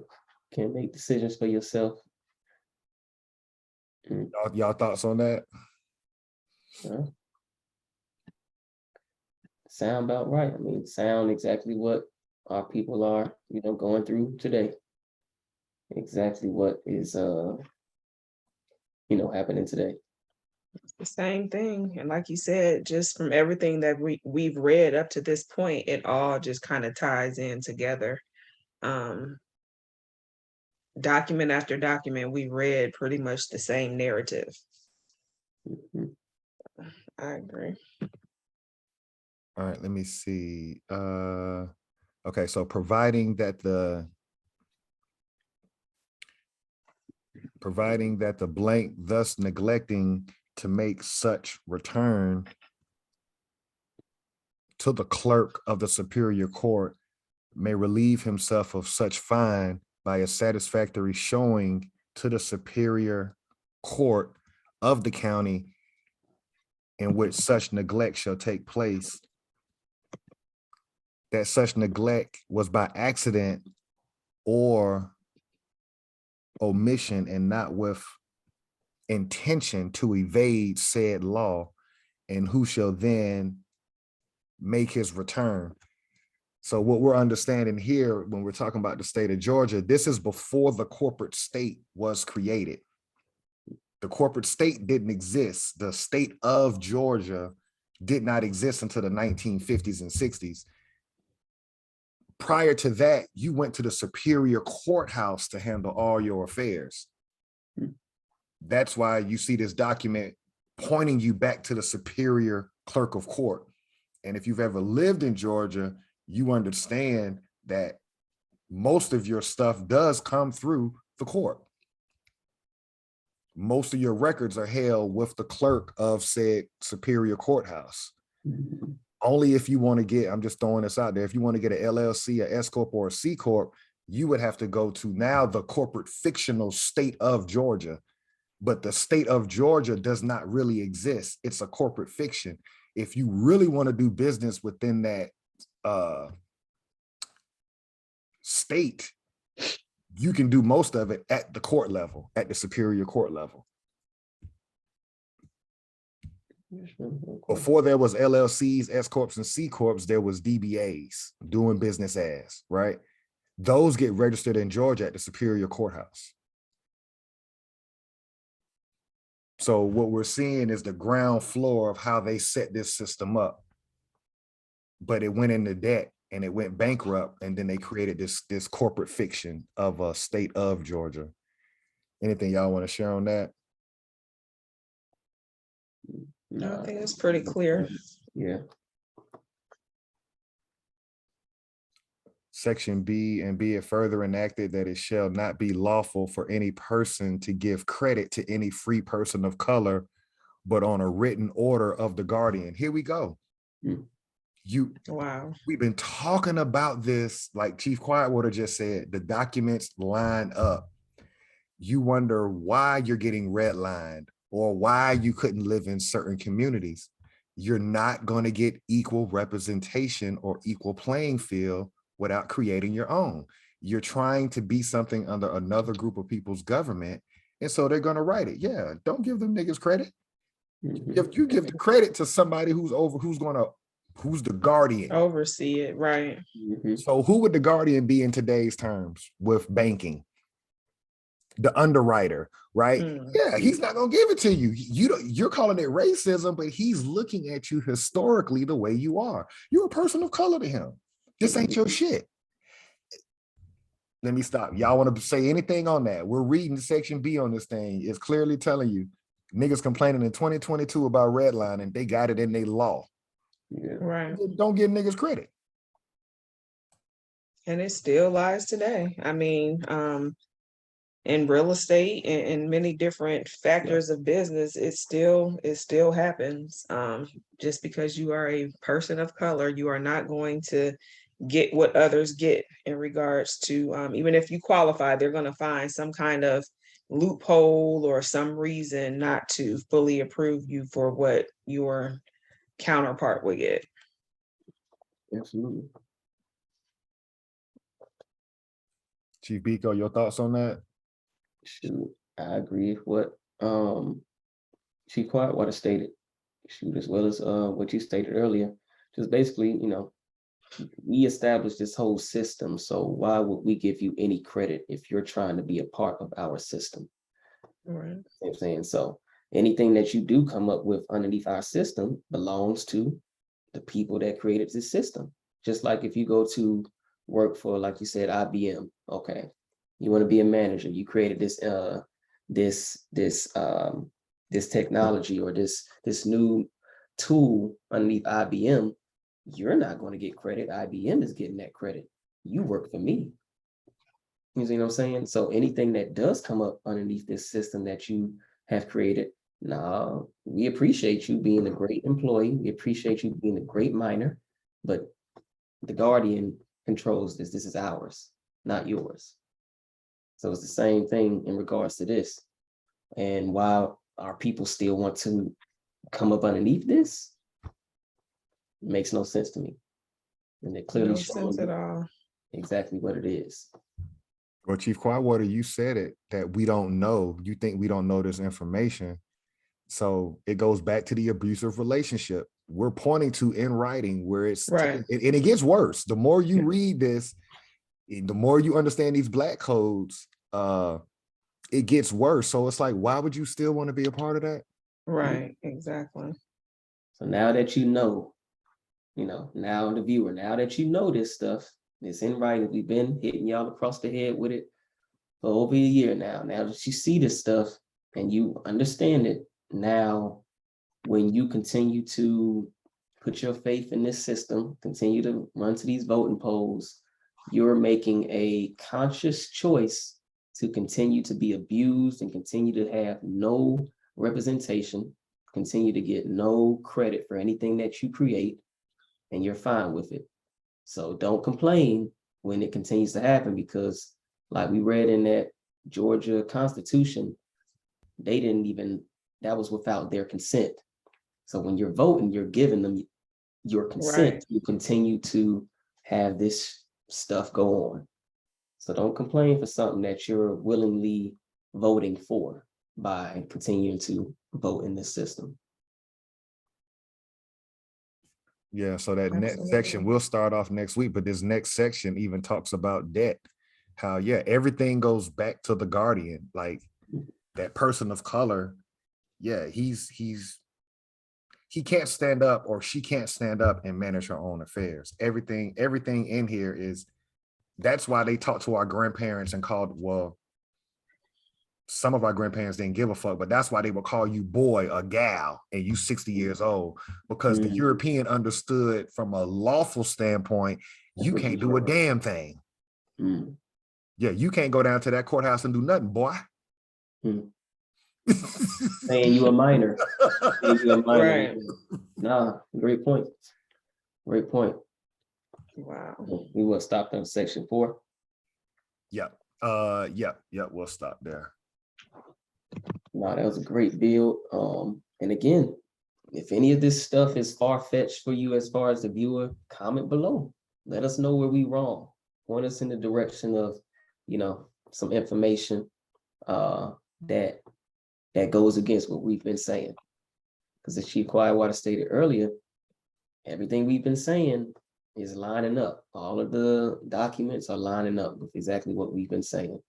can't make decisions for yourself. Y'all thoughts on that? Sound about right. I mean, sound exactly what our people are, going through today. Exactly what is, happening today. It's the same thing. And like you said, just from everything that we've read up to this point, it all just kind of ties in together. Document after document, we read pretty much the same narrative. I agree. All right, let me see. Okay, so providing that the blank thus neglecting to make such return to the clerk of the Superior Court may relieve himself of such fine by a satisfactory showing to the Superior Court of the county in which such neglect shall take place, that such neglect was by accident or omission and not with intention to evade said law, and who shall then make his return. So what we're understanding here when we're talking about the state of Georgia, this is before the corporate state was created. The corporate state didn't exist. The state of Georgia did not exist until the 1950s and 60s. Prior to that, you went to the Superior Courthouse to handle all your affairs. That's why you see this document pointing you back to the Superior Clerk of Court. And if you've ever lived in Georgia, you understand that most of your stuff does come through the court. Most of your records are held with the clerk of said Superior Courthouse. Only if you want to get, I'm just throwing this out there, if you want to get an LLC, a S Corp, or a C Corp, you would have to go to now the corporate fictional state of Georgia. But the state of Georgia does not really exist. It's a corporate fiction. If you really want to do business within that state, you can do most of it at the court level, at the Superior Court level. Before there was LLCs, S Corps, and C Corps, there was DBAs, doing business as, right? Those get registered in Georgia at the Superior Courthouse. So what we're seeing is the ground floor of how they set this system up. But it went into debt and it went bankrupt, and then they created this corporate fiction of a state of Georgia. Anything y'all want to share on that? I think it's pretty clear. Yeah. Section B, and be it further enacted that it shall not be lawful for any person to give credit to any free person of color, but on a written order of the guardian. Here we go. Mm. Wow. We've been talking about this, like Chief Quietwater just said, the documents line up. You wonder why you're getting redlined or why you couldn't live in certain communities. You're not going to get equal representation or equal playing field without creating your own. You're trying to be something under another group of people's government, and so they're going to write it. Yeah, don't give them niggas credit. If you give the credit to somebody who's the guardian. Oversee it, right. So who would the guardian be in today's terms with banking? The underwriter, right? Yeah, he's not gonna give it to you. You're calling it racism, but he's looking at you historically the way you are. You're a person of color to him. This ain't your shit. Let me stop. Y'all want to say anything on that? We're reading section B on this thing. It's clearly telling you niggas complaining in 2022 about redlining. They got it in their law. Yeah. Right. Don't give niggas credit. And it still lies today. I mean, in real estate and many different factors of business, it still happens. Just because you are a person of color, you are not going to get what others get in regards to, even if you qualify, they're going to find some kind of loophole or some reason not to fully approve you for what your counterpart would get. Absolutely. Chief Biko, your thoughts on that? Shoot, I agree with what Chief Quietwater stated. Shoot, as well as what you stated earlier. Just basically, we established this whole system. So why would we give you any credit if you're trying to be a part of our system? Right. You know what I'm saying? So anything that you do come up with underneath our system belongs to the people that created this system. Just like if you go to work for, like you said, IBM, okay, you want to be a manager, you created this technology or this new tool underneath IBM, you're not going to get credit. IBM is getting that credit. You work for me. You see what I'm saying? So anything that does come up underneath this system that you have created, nah, we appreciate you being a great employee. We appreciate you being a great miner, but the guardian controls this. This is ours, not yours. So it's the same thing in regards to this. And while our people still want to come up underneath this, it makes no sense to me. And they clearly No show sense at all. exactly what it is. Well, Chief Quietwater, you said it, that we don't know. You think we don't know this information. So it goes back to the abusive relationship. We're pointing to in writing where it's, Right. and it gets worse. The more you read this, the more you understand these black codes, it gets worse. So it's like, why would you still want to be a part of that? Right, exactly. So now that now the viewer, now that you know this stuff, it's in writing. We've been hitting y'all across the head with it for over a year now. Now that you see this stuff and you understand it, now when you continue to put your faith in this system, continue to run to these voting polls, you're making a conscious choice to continue to be abused and continue to have no representation, continue to get no credit for anything that you create, and you're fine with it. So don't complain when it continues to happen, because like we read in that Georgia Constitution, that was without their consent. So when you're voting, you're giving them your consent to continue to have this stuff go on. So don't complain for something that you're willingly voting for by continuing to vote in this system. Yeah, so that next Absolutely. section will start off next week, but this next section even talks about debt. How, yeah, everything goes back to the guardian. Like that person of color, yeah, he can't stand up, or she can't stand up and manage her own affairs. Everything in here is, that's why they talked to our grandparents and called, well, some of our grandparents didn't give a fuck, but that's why they would call you boy or gal and you 60 years old, because the European understood from a lawful standpoint, you can't do a damn thing. Yeah, you can't go down to that courthouse and do nothing, boy. Saying you a minor. Saying you a minor. Right. Nah, great point. Great point. Wow. We will stop on section 4. Yeah. We'll stop there. No, that was a great build. And again, if any of this stuff is far-fetched for you as far as the viewer, comment below. Let us know where we wrong. Point us in the direction of, you know, some information that goes against what we've been saying. Because as Chief Quietwater stated earlier, everything we've been saying is lining up. All of the documents are lining up with exactly what we've been saying.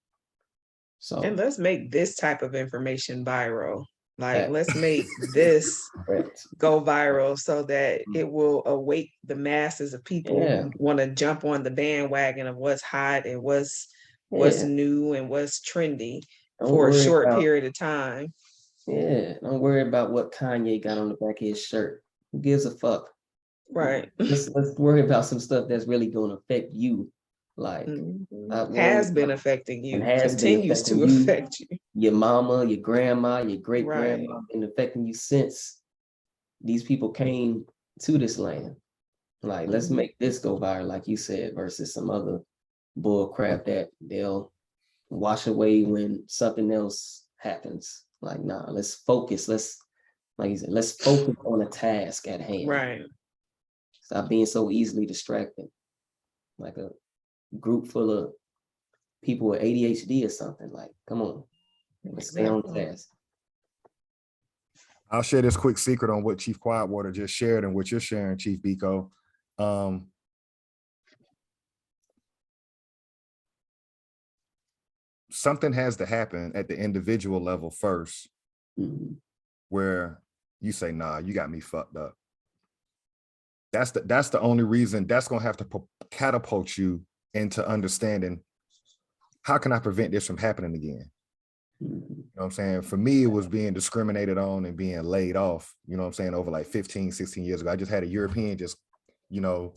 So, And let's make this type of information viral. Like, Fact. let's make this correct. go viral so that it will awake the masses of people Yeah. who want to jump on the bandwagon of what's hot and what's new and what's trendy for a short period of time. Yeah, don't worry about what Kanye got on the back of his shirt. Who gives a fuck? Right. Let's worry about some stuff that's really going to affect you. Like, Has been affecting you, has continues been to affecting you, affect you. your mama, your grandma, your great grandma, Right. and affecting you since these people came to this land. Like, let's make this go viral, like you said, versus some other bull crap that they'll wash away when something else happens. Like, nah, let's focus. Like you said, let's focus on a task at hand. Right. Stop being so easily distracted. Like a group full of people with ADHD or something. Like, come on, let's stay on task. I'll share this quick secret on what Chief Quietwater just shared and what you're sharing, Chief Biko. Something has to happen at the individual level first, where you say, nah, you got me fucked up. That's the only reason that's gonna have to catapult you into understanding, how can I prevent this from happening again? You know what I'm saying? For me, it was being discriminated on and being laid off, you know what I'm saying, over like 15, 16 years ago. I just had a European just, you know,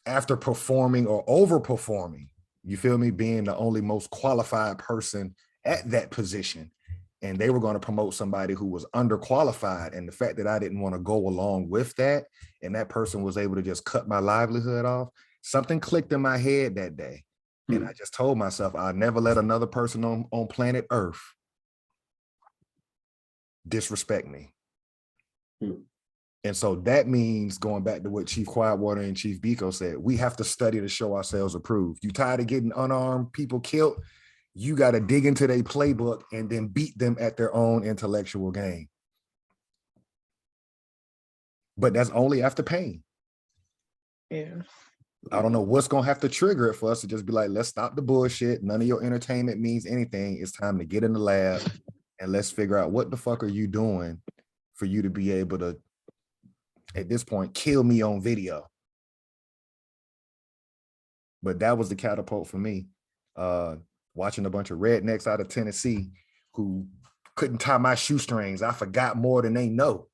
after performing or overperforming, you feel me, being the only most qualified person at that position. And they were going to promote somebody who was underqualified. And the fact that I didn't want to go along with that, and that person was able to just cut my livelihood off, something clicked in my head that day. And I just told myself, I'll never let another person on planet Earth disrespect me. And so that means, going back to what Chief Quietwater and Chief Biko said, we have to study to show ourselves approved. You tired of getting unarmed people killed? You got to dig into their playbook and then beat them at their own intellectual game. But that's only after pain. Yeah. I don't know what's going to have to trigger it for us to just be like, let's stop the bullshit. None of your entertainment means anything. It's time to get in the lab and let's figure out what the fuck are you doing for you to be able to, at this point, kill me on video. But that was the catapult for me. Watching a bunch of rednecks out of Tennessee who couldn't tie my shoestrings. I forgot more than they know.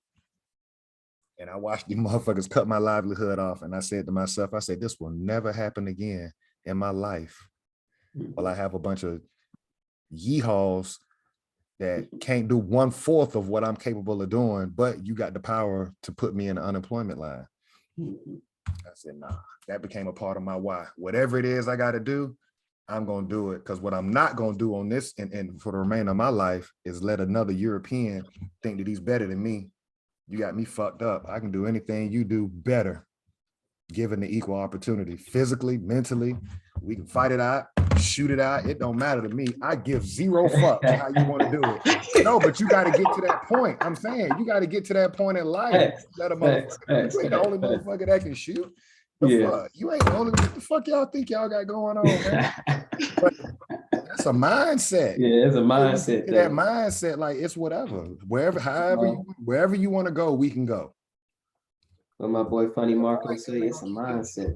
And I watched these motherfuckers cut my livelihood off. And I said to myself, I said, this will never happen again in my life. Well, I have a bunch of yeehaws that can't do 1/4 of what I'm capable of doing, but you got the power to put me in the unemployment line. I said, nah, that became a part of my why. Whatever it is I got to do, I'm going to do it. Because what I'm not going to do on this and for the remainder of my life is let another European think that he's better than me. You got me fucked up. I can do anything you do better, given the equal opportunity, physically, mentally. We can fight it out, shoot it out. It don't matter to me. I give zero fucks how you want to do it. No, but you got to get to that point. I'm saying you got to get to that point in life. Let a motherfucker. You ain't the only motherfucker that can shoot. The fuck? You ain't the only. What the fuck y'all think y'all got going on, man? But that's a mindset. Yeah, it's a mindset. That mindset, like it's whatever. Wherever you want to go, we can go. What my boy Funny Marco say, it's a mindset.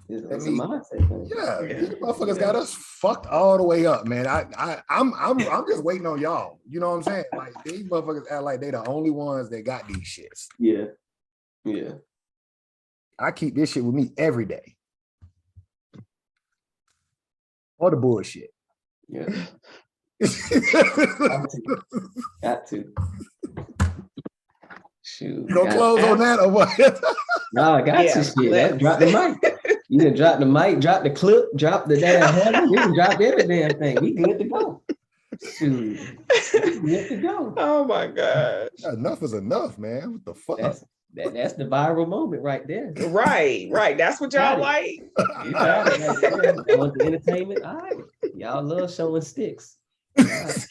It's a mean, mindset thing. Yeah, Yeah. these motherfuckers got us fucked all the way up, man. I'm just waiting on y'all. You know what I'm saying? Like these motherfuckers act like they the only ones that got these shits. Yeah. Yeah. I keep this shit with me every day. All the bullshit. Yeah. Got to. Shoot. You gonna close on that or what? No, I got Yeah, to shit. That drop the mic. You done drop the mic, drop the clip, drop the damn header. We done dropped every damn thing. We good to go. Shoot. We good to go. Oh my God. Enough is enough, man. What the fuck? That's the viral moment right there. Right. That's what y'all Got like. You got it right there. I want the entertainment. All right. Y'all love showing sticks. All right.